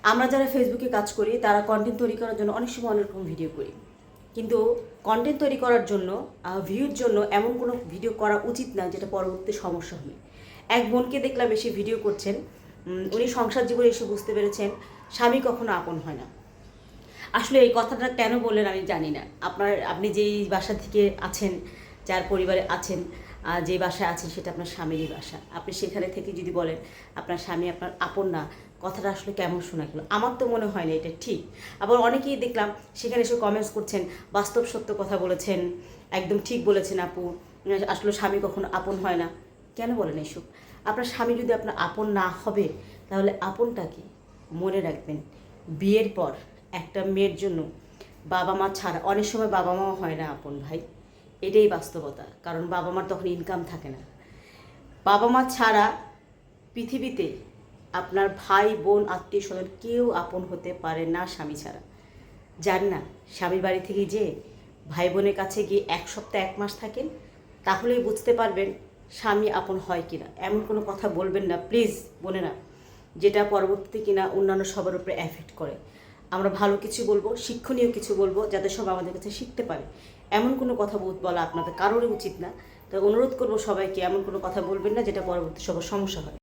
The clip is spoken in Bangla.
আমরা যারা ফেসবুকে কাজ করি তারা কন্টেন্ট তৈরি করার জন্য অনেক সময় অনেক রকম ভিডিও করি, কিন্তু কন্টেন্ট তৈরি করার জন্য ভিউর জন্য এমন কোনো ভিডিও করা উচিত না যেটা পরবর্তী সমস্যা হবে। এক বোনকে দেখলাম এসে ভিডিও করছেন, উনি সংসার জীবনে এসে বুঝতে পেরেছেন স্বামী কখনো আপন হয় না। আসলে এই কথাটা কেন বললেন আমি জানি না। আপনি যেই বাসা থেকে আছেন, যার পরিবারে আছেন, যে বাসায় আছেন সেটা আপনার স্বামীরই বাসা। আপনি সেখানে থেকে যদি বলেন আপনার স্বামী আপনার আপন না, কথাটা আসলে কেমন শোনা গেল? আমার তো মনে হয় না এটা ঠিক। আবার অনেকেই দেখলাম সেখানে এসে কমেন্টস করছেন, বাস্তব সত্য কথা বলেছেন, একদম ঠিক বলেছেন আপু, আসলে স্বামী কখনো আপন হয় না। কেন বলেন এসব? আপনার স্বামী যদি আপনার আপন না হবে তাহলে আপনটা কি? মনে রাখবেন, বিয়ের পর একটা মেয়ের জন্য বাবা মা ছাড়া অনেক সময় বাবা মাও হয় না আপন ভাই। এটাই বাস্তবতা, কারণ বাবা মার তখন ইনকাম থাকে না। বাবা মা ছাড়া পৃথিবীতে আপনার ভাই বোন আত্মীয় স্বজন কেউ আপন হতে পারে না স্বামী ছাড়া। যান না স্বামীর বাড়ি থেকে যে ভাই বোনের কাছে গিয়ে এক সপ্তাহ এক মাস থাকেন, তাহলেই বুঝতে পারবেন স্বামী আপন হয় কিনা। এমন কোনো কথা বলবেন না প্লিজ বোনেরা, যেটা পরবর্তীতে কিনা অন্যান্য সবার উপরে এফেক্ট করে। আমরা ভালো কিছু বলবো, শিক্ষণীয় কিছু বলবো, যাতে সব আমাদের কাছে শিখতে পারে। এমন কোনো কথা বলা আপনাদের কারোরই উচিত না। তো অনুরোধ করবো সবাইকে এমন কোনো কথা বলবেন না যেটা পরবর্তী সবার সমস্যা হয়।